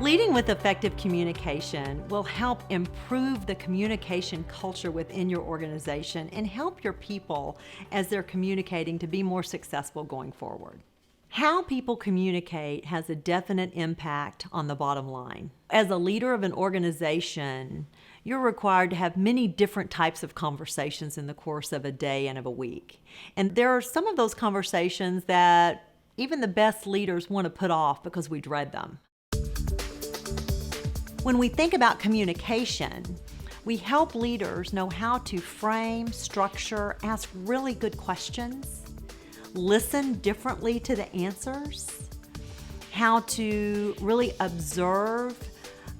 Leading with effective communication will help improve the communication culture within your organization and help your people as they're communicating to be more successful going forward. How people communicate has a definite impact on the bottom line. As a leader of an organization, you're required to have many different types of conversations in the course of a day and of a week. And there are some of those conversations that even the best leaders want to put off because we dread them. When we think about communication, we help leaders know how to frame, structure, ask really good questions, listen differently to the answers, how to really observe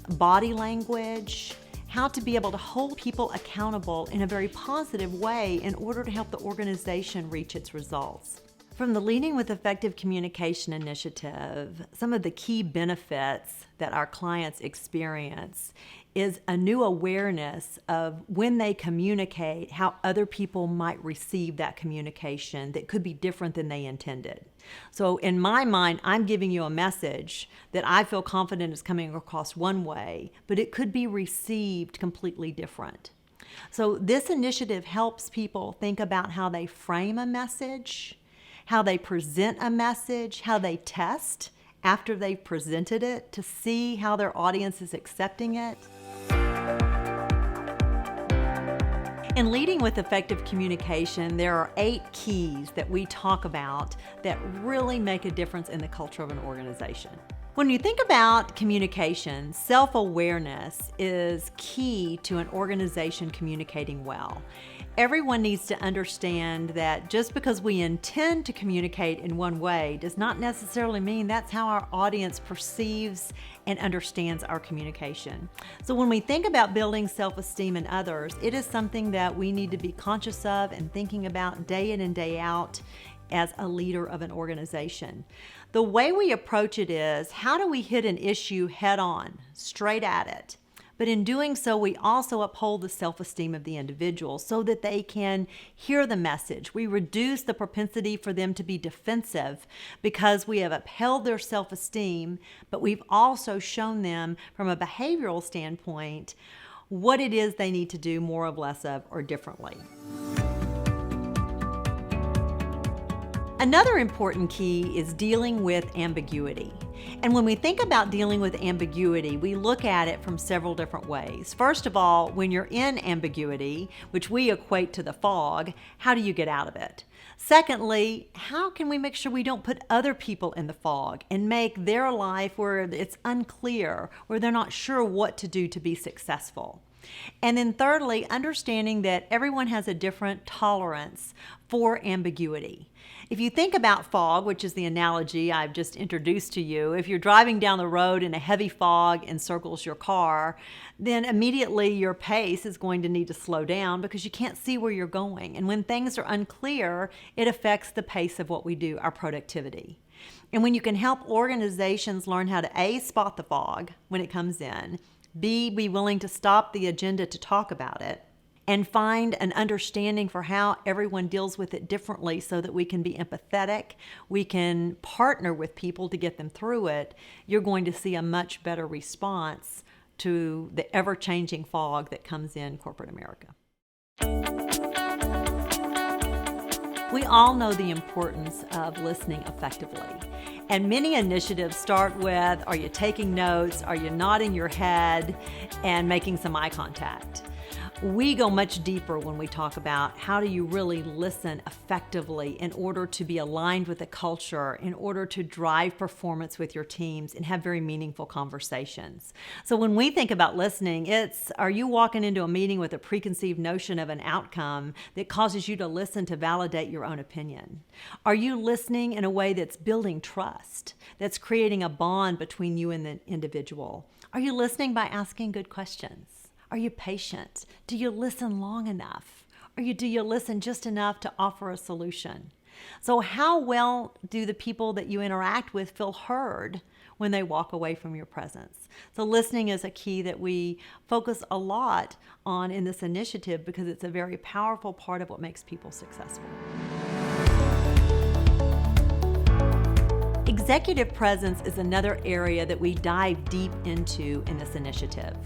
body language, how to be able to hold people accountable in a very positive way in order to help the organization reach its results. From the Leading with Effective Communication initiative, some of the key benefits that our clients experience is a new awareness of when they communicate, how other people might receive that communication that could be different than they intended. So in my mind, I'm giving you a message that I feel confident is coming across one way, but it could be received completely different. So this initiative helps people think about how they frame a message, how they present a message, how they test after they've presented it to see how their audience is accepting it. In Leading with Effective Communication, there are 8 keys that we talk about that really make a difference in the culture of an organization. When you think about communication, self-awareness is key to an organization communicating well. Everyone needs to understand that just because we intend to communicate in one way does not necessarily mean that's how our audience perceives and understands our communication. So when we think about building self-esteem in others, it is something that we need to be conscious of and thinking about day in and day out as a leader of an organization. The way we approach it is, how do we hit an issue head on, straight at it? But in doing so, we also uphold the self-esteem of the individual so that they can hear the message. We reduce the propensity for them to be defensive because we have upheld their self-esteem, but we've also shown them from a behavioral standpoint what it is they need to do more of, less of, or differently. Another important key is dealing with ambiguity. And when we think about dealing with ambiguity, we look at it from several different ways. First of all, when you're in ambiguity, which we equate to the fog, how do you get out of it? Secondly, how can we make sure we don't put other people in the fog and make their life where it's unclear, where they're not sure what to do to be successful? And then thirdly, understanding that everyone has a different tolerance for ambiguity. If you think about fog, which is the analogy I've just introduced to you, if you're driving down the road and a heavy fog encircles your car, then immediately your pace is going to need to slow down because you can't see where you're going. And when things are unclear, it affects the pace of what we do, our productivity. And when you can help organizations learn how to A, spot the fog when it comes in, B, be willing to stop the agenda to talk about it, and find an understanding for how everyone deals with it differently so that we can be empathetic, we can partner with people to get them through it, you're going to see a much better response to the ever-changing fog that comes in corporate America. We all know the importance of listening effectively. And many initiatives start with, are you taking notes? Are you nodding your head and making some eye contact? We go much deeper when we talk about how do you really listen effectively in order to be aligned with the culture, in order to drive performance with your teams and have very meaningful conversations. So when we think about listening, it's, are you walking into a meeting with a preconceived notion of an outcome that causes you to listen to validate your own opinion? Are you listening in a way that's building trust, that's creating a bond between you and the individual? Are you listening by asking good questions? Are you patient? Do you listen long enough? Or do you listen just enough to offer a solution? So how well do the people that you interact with feel heard when they walk away from your presence? So listening is a key that we focus a lot on in this initiative because it's a very powerful part of what makes people successful. Executive presence is another area that we dive deep into in this initiative.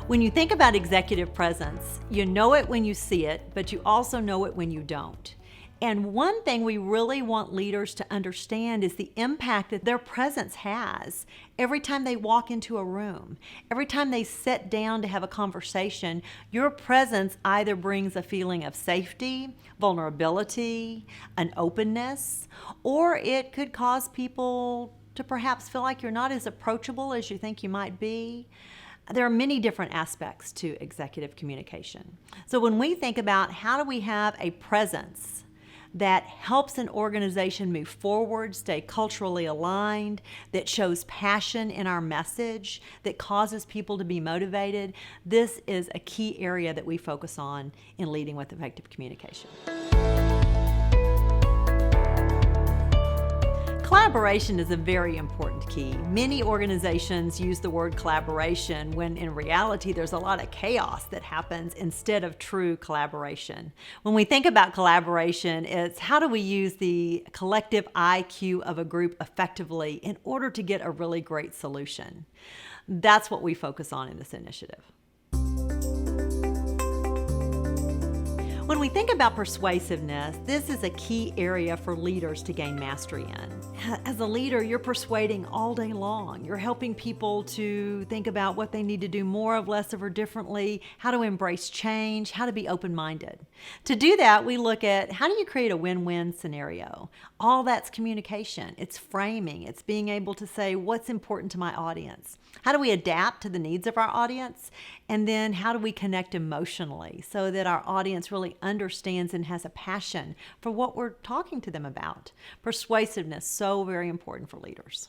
When you think about executive presence, you know it when you see it, but you also know it when you don't. And one thing we really want leaders to understand is the impact that their presence has every time they walk into a room. Every time they sit down to have a conversation, your presence either brings a feeling of safety, vulnerability, an openness, or it could cause people to perhaps feel like you're not as approachable as you think you might be. There are many different aspects to executive communication. So when we think about how do we have a presence that helps an organization move forward, stay culturally aligned, that shows passion in our message, that causes people to be motivated, this is a key area that we focus on in leading with effective communication. Collaboration is a very important key. Many organizations use the word collaboration when in reality there's a lot of chaos that happens instead of true collaboration. When we think about collaboration, it's how do we use the collective IQ of a group effectively in order to get a really great solution. That's what we focus on in this initiative. When we think about persuasiveness, this is a key area for leaders to gain mastery in. As a leader, you're persuading all day long. You're helping people to think about what they need to do more of, less of, or differently, how to embrace change, how to be open-minded. To do that, we look at how do you create a win-win scenario? All that's communication. It's framing. It's being able to say what's important to my audience. How do we adapt to the needs of our audience? And then how do we connect emotionally so that our audience really understands and has a passion for what we're talking to them about? Persuasiveness, so very important for leaders.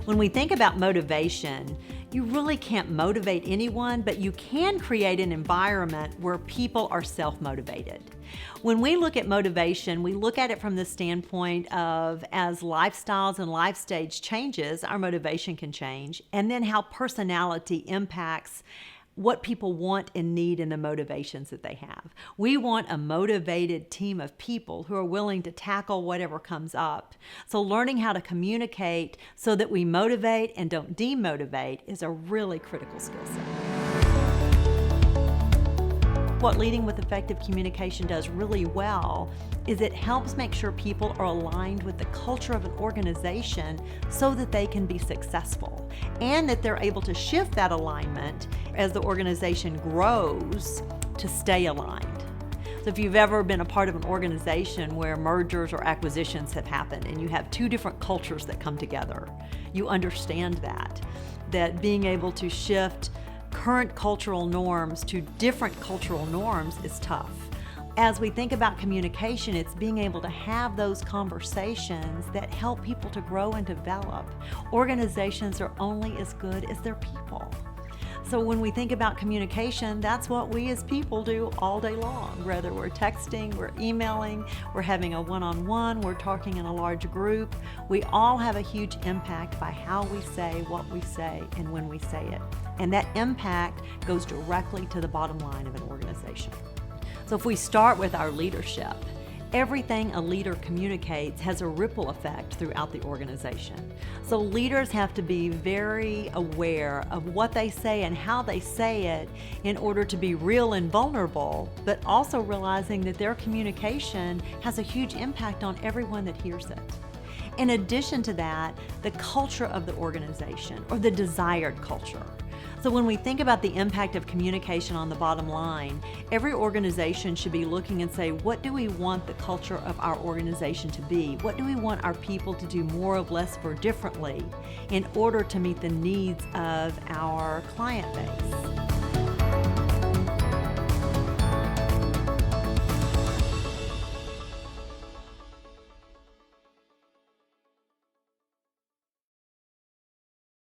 When we think about motivation, you really can't motivate anyone, but you can create an environment where people are self-motivated. When we look at motivation, we look at it from the standpoint of as lifestyles and life stage changes, our motivation can change, and then how personality impacts what people want and need and the motivations that they have. We want a motivated team of people who are willing to tackle whatever comes up. So learning how to communicate so that we motivate and don't demotivate is a really critical skill set. What leading with effective communication does really well is it helps make sure people are aligned with the culture of an organization so that they can be successful and that they're able to shift that alignment as the organization grows to stay aligned. So if you've ever been a part of an organization where mergers or acquisitions have happened and you have two different cultures that come together, you understand that being able to shift current cultural norms to different cultural norms is tough. As we think about communication, it's being able to have those conversations that help people to grow and develop. Organizations are only as good as their people. So when we think about communication, that's what we as people do all day long. Whether we're texting, we're emailing, we're having a one-on-one, we're talking in a large group, we all have a huge impact by how we say what we say and when we say it. And that impact goes directly to the bottom line of an organization. So if we start with our leadership, everything a leader communicates has a ripple effect throughout the organization. So leaders have to be very aware of what they say and how they say it in order to be real and vulnerable, but also realizing that their communication has a huge impact on everyone that hears it. In addition to that, the culture of the organization, or the desired culture. So when we think about the impact of communication on the bottom line, every organization should be looking and say, what do we want the culture of our organization to be? What do we want our people to do more of, less of, or differently in order to meet the needs of our client base?